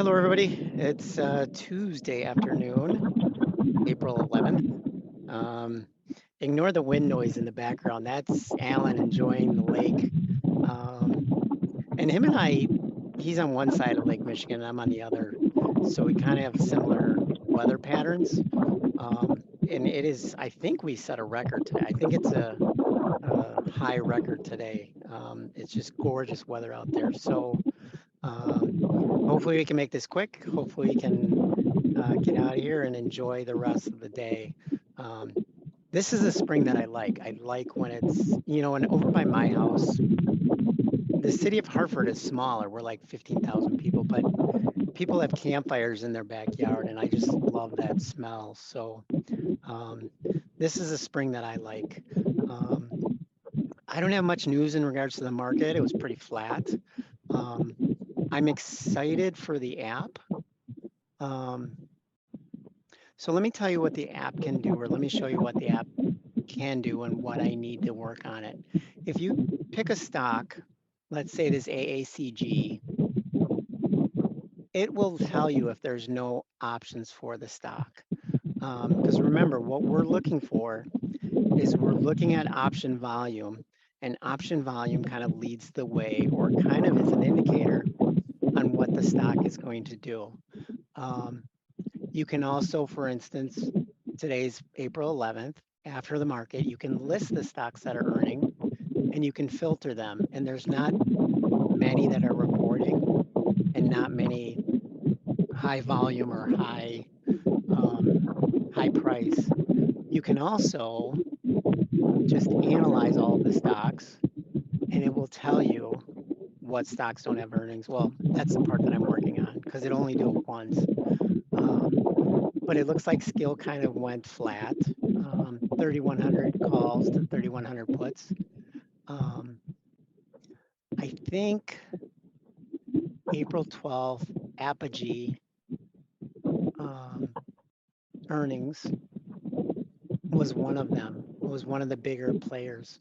Hello, everybody. It's Tuesday afternoon, April 11th. Um, Ignore the wind noise in the background. That's Alan enjoying the lake. Um, and him and I, he's on one side of Lake Michigan, and I'm on the other. So we kind of have similar weather patterns. And it is, I think we set a record today. I think it's a high record today. It's just gorgeous weather out there. So hopefully we can make this quick. Hopefully we can get out of here and enjoy the rest of the day. Um, this is a spring that I like. I like when it's, and over by my house, the city of Hartford is smaller. We're like 15,000 people, but people have campfires in their backyard, and I just love that smell. So um, this is a spring that I like. Um, I don't have much news in regards to the market. It was pretty flat. Um, I'm excited for the app. So let me tell you what the app can do, or let me show you what the app can do and what I need to work on it. If you pick a stock, let's say it is AACG, it will tell you if there's no options for the stock. Because remember, what we're looking for is we're looking at option volume, and option volume kind of leads the way, or kind of is an indicator on what the stock is going to do. You can also, for instance, today's April 11th, after the market, you can list the stocks that are earning and you can filter them. And there's not many that are reporting and not many high volume or high price. You can also just analyze all of the stocks and it will tell you what stocks don't have earnings. Well, that's the part that I'm working on because it only do it once. But it looks like Skill kind of went flat, 3,100 calls to 3,100 puts. I think April 12th, Apogee earnings was one of them. It was one of the bigger players.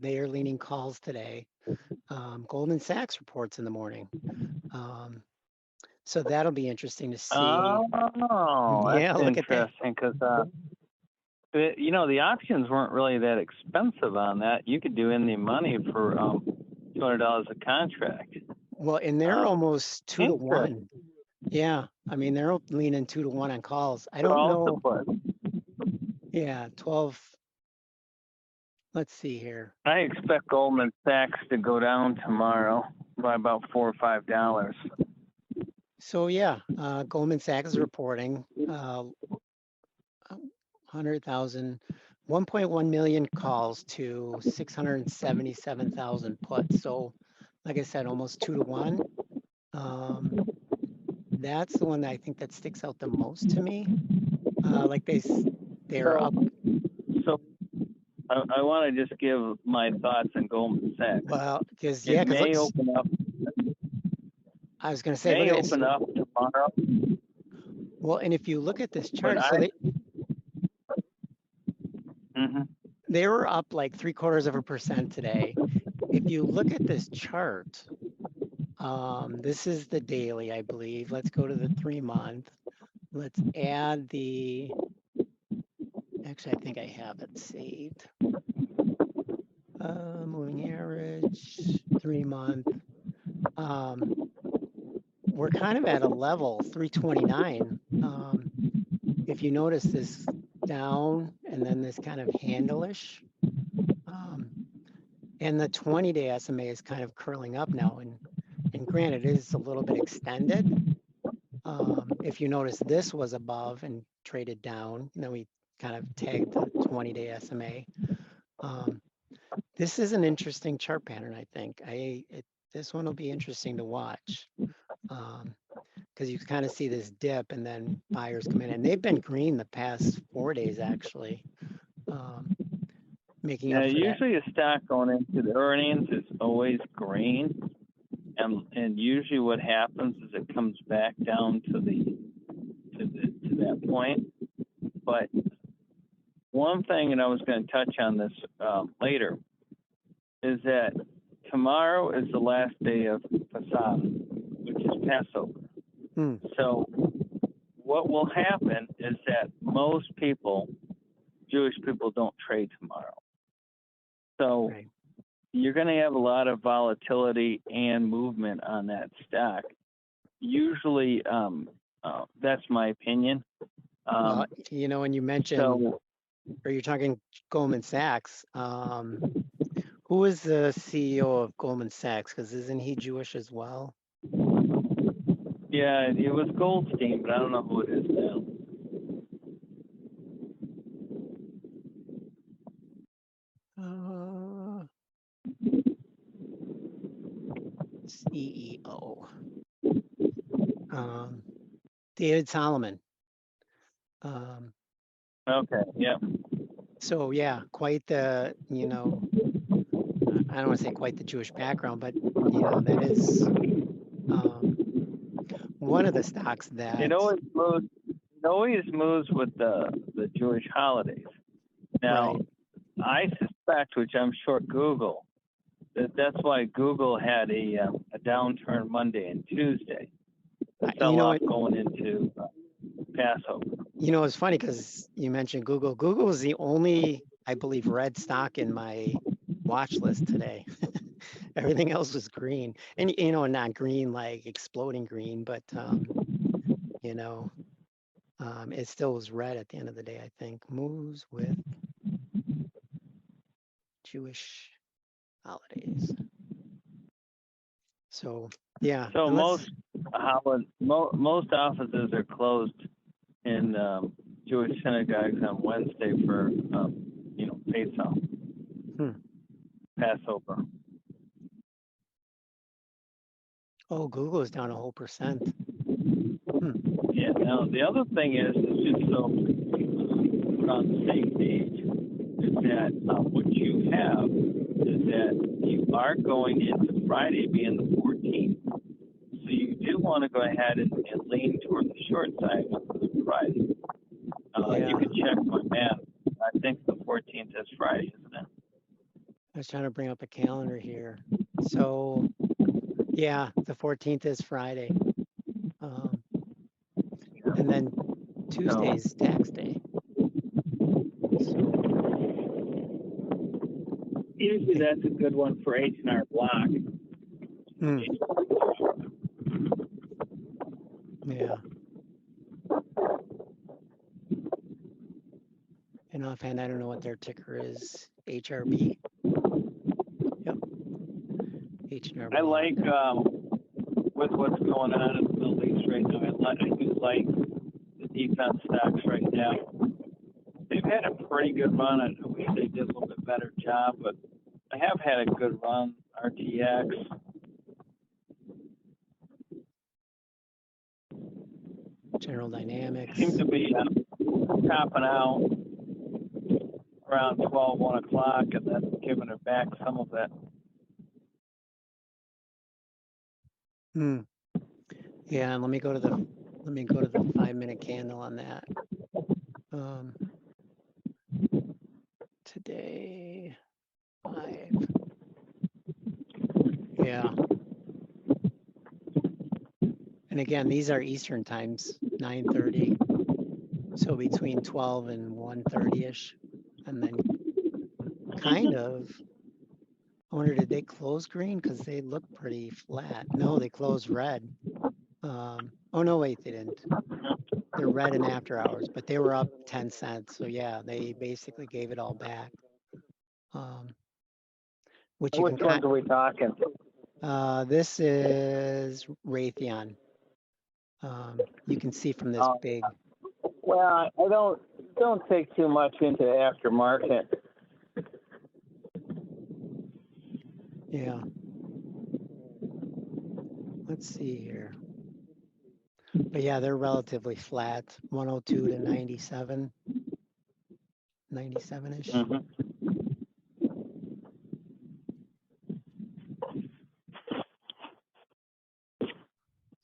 They are leaning calls today. Goldman Sachs reports in the morning. So that'll be interesting to see. Oh, Yeah, that's look at that. interesting because, the options weren't really that expensive on that. You could do in the money for $200 a contract. Well, and they're almost 2 to 1. Yeah, I mean, they're leaning 2 to 1 on calls. I don't know. Yeah, 12. Let's see here. I expect Goldman Sachs to go down tomorrow by about $4 or $5. So yeah, Goldman Sachs is reporting 100,000, 1.1 million calls to 677,000 puts. So, like I said, almost 2 to 1. That's the one that I think that sticks out the most to me. Like they're up. So I want to just give my thoughts on Goldman Sachs. Well, because it may open up. I was going to say, may open up tomorrow. Well, and if you look at this chart, so they were up like 0.75% today. If you look at this chart, this is the daily, I believe. Let's go to the 3-month. Let's add the, actually, I think I have it saved. Moving average, 3-month. We're kind of at a level 329. If you notice this down and then this kind of handle-ish. And the 20-day SMA is kind of curling up now. And granted, it is a little bit extended. If you notice, this was above and traded down. And then we kind of tagged the 20-day SMA. This is an interesting chart pattern, I think. This one will be interesting to watch. Because you kind of see this dip and then buyers come in. And they've been green the past 4 days, actually. Making up for usually that. A stock going into the earnings is always green. And usually what happens is it comes back down to that point. But one thing, and I was going to touch on this later, is that tomorrow is the last day of Pesach, which is Passover. Hmm. So what will happen is that most people, Jewish people, don't trade tomorrow. So Right. you're going to have a lot of volatility and movement on that stock. Usually, that's my opinion. Well, you know, when you mentioned, So or you're talking Goldman Sachs, who is the CEO of Goldman Sachs? Because isn't he Jewish as well? yeah, it was Goldstein, but I don't know who it is now. CEO. David Solomon. Okay, yeah. So yeah, quite the, you know, I don't want to say quite the Jewish background, but you know, that is one of the stocks that It always moves with the Jewish holidays. Now, right. I suspect, which I'm sure Google, that's why Google had a downturn Monday and Tuesday, a You know sell-off what? going into Passover. You know, it's funny because you mentioned Google. Google is the only, I believe, red stock in my watch list today. Everything else was green, and you know, not green like exploding green, but you know, it still was red at the end of the day. I think moves with Jewish holidays. So yeah, So and let's most offices are closed in Jewish synagogues on Wednesday for Pesach, Passover. Oh, Google is down a whole percent. Yeah. Now the other thing is just so we're on the same page, is that what you have is that you are going into Friday being the 14th. So you do want to go ahead and lean toward the short side on Friday. Yeah, You can check my math. I think the 14th is Friday, isn't it? I was trying to bring up a calendar here. So yeah, the 14th is Friday. And then Tuesday's tax day. So Usually that's a good one for H&R Block. Yeah. And offhand, I don't know what their ticker is. HRB. Yep. H&R I Block. like with what's going on in the Middle East right now. I do like the defense stocks right now. They've had a pretty good run. I wish they did a little bit better job, but they have had a good run. RTX. General Dynamics. Seems to be topping out around 12, 1 o'clock, and then giving it back some of it. Yeah, and let me go to the 5-minute candle on that. Today 5. Yeah. And again, these are Eastern times, 9:30. So between 12 and 1:30ish. And then kind of, I wonder, did they close green? Because they look pretty flat. No, they closed red. Oh, no, wait, they didn't. They're red in after hours, but they were up 10 cents. So yeah, they basically gave it all back. Which Which ones are we talking? This is Raytheon. You can see from this big. Well, I don't take too much into aftermarket. Yeah. Let's see here. But yeah, they're relatively flat, 102 to 97, 97-ish.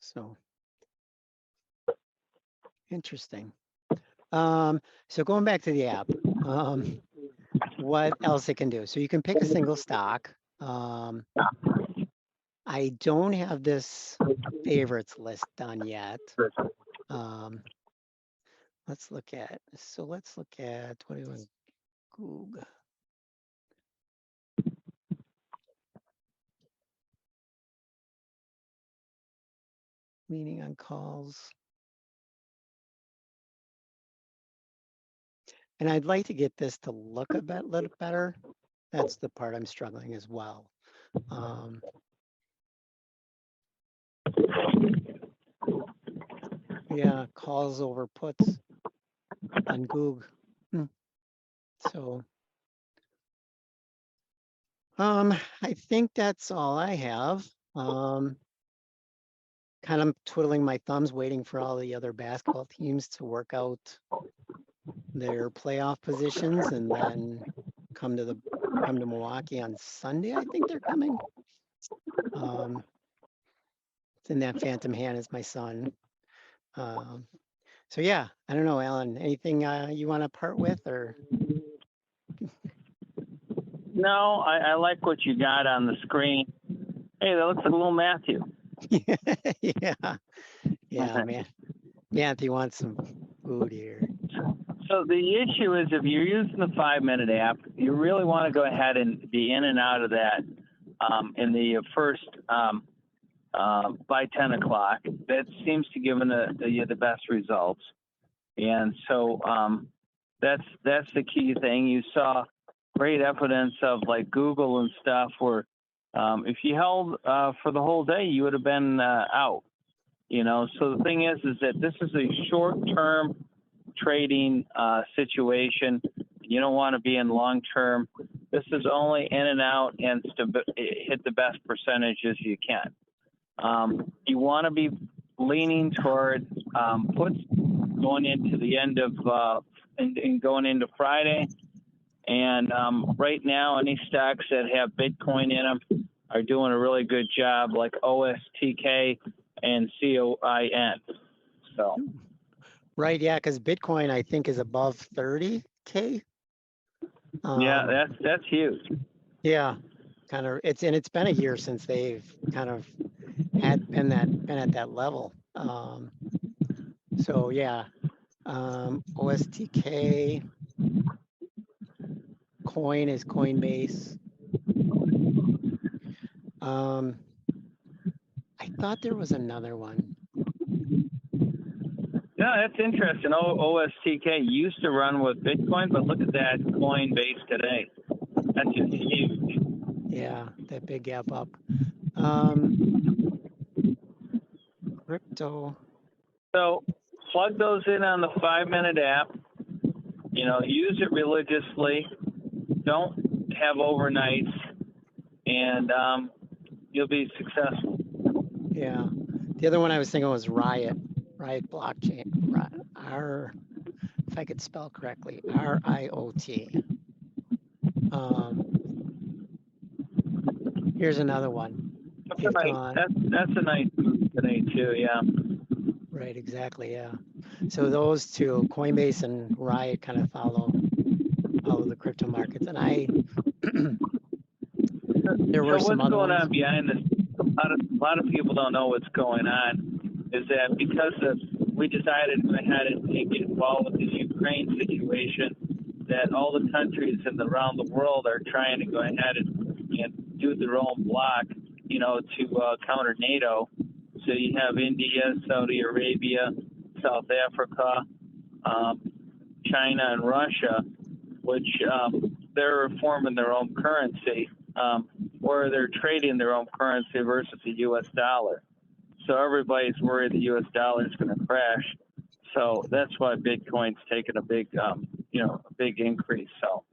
So interesting. So going back to the app, what else it can do? So you can pick a single stock. I don't have this favorites list done yet. Let's look at what do we want? GOOG. Leaning on calls. And I'd like to get this to look a little better. That's the part I'm struggling as well. Yeah, calls over puts on GOOG. So I think that's all I have. Kind of twiddling my thumbs, waiting for all the other basketball teams to work out their playoff positions, and then come to Milwaukee on Sunday. I think they're coming. It's in that phantom hand is my son. So yeah, I don't know, Alan. Anything you want to part with, or? No, I like what you got on the screen. Hey, that looks like a little Matthew. yeah, man. Matthew wants some food here. So the issue is, if you're using the 5-minute app, you really want to go ahead and be in and out of that in the first by 10 o'clock. That seems to give the best results. And so that's the key thing. You saw great evidence of like Google and stuff where if you held for the whole day, you would have been out. So the thing is that this is a short-term trading situation. You don't want to be in long-term. This is only in and out and hit the best percentages you can. You want to be leaning toward puts going into the end of and going into Friday. And right now, any stocks that have Bitcoin in them are doing a really good job, like OSTK and COIN. So. Right, yeah, because Bitcoin I think is above 30K. Yeah, that's huge. Yeah, kind of. It's been a year since they've kind of been at that level. So yeah, OSTK. Coin is Coinbase. I thought there was another one. Yeah, that's interesting. OSTK used to run with Bitcoin, but look at that Coinbase today. That's just huge. Yeah, that big gap up. Crypto. So plug those in on the 5-minute app. Use it religiously. Don't have overnights, and you'll be successful. Yeah. The other one I was thinking was Riot blockchain. If I could spell correctly, RIOT. Here's another one. That's a nice move today too. Yeah. Right. Exactly. Yeah. So those two, Coinbase and Riot, kind of follow the crypto markets, and there were some other ones. What's going on behind this? A lot of people don't know what's going on. Is that because we decided to go ahead and get involved with the Ukraine situation, that all the countries around the world are trying to go ahead and do their own block, to counter NATO. So you have India, Saudi Arabia, South Africa, China, and Russia, which they're forming their own currency, or they're trading their own currency versus the U.S. dollar. So everybody's worried the U.S. dollar is going to crash. So that's why Bitcoin's taken a big, a big increase. So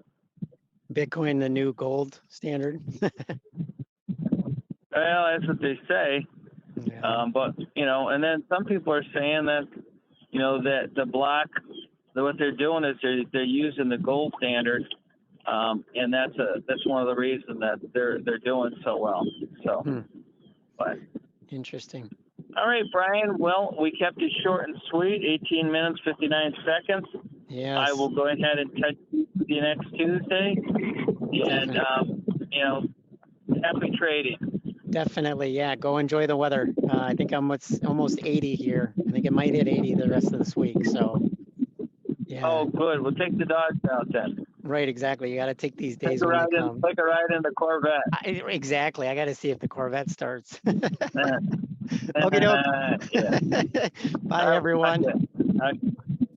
Bitcoin, the new gold standard. Well, that's what they say. Yeah. But and then some people are saying that, that the block, what they're doing is they're using the gold standard, and that's one of the reasons that they're doing so well. So, but Interesting. All right, Brian. Well, we kept it short and sweet. 18 minutes, 59 seconds. Yes. I will go ahead and touch with you next Tuesday, and happy trading. Definitely. Yeah. Go enjoy the weather. I think it's almost 80 here. I think it might hit 80 the rest of this week. So yeah. Oh, good. We'll take the dogs out then. Right. Exactly. You got to take these Take days a when they ride in. come. Take a ride in the Corvette. Exactly. I got to see if the Corvette starts. Yeah. Okie doke. Yeah. Bye, everyone. Okay.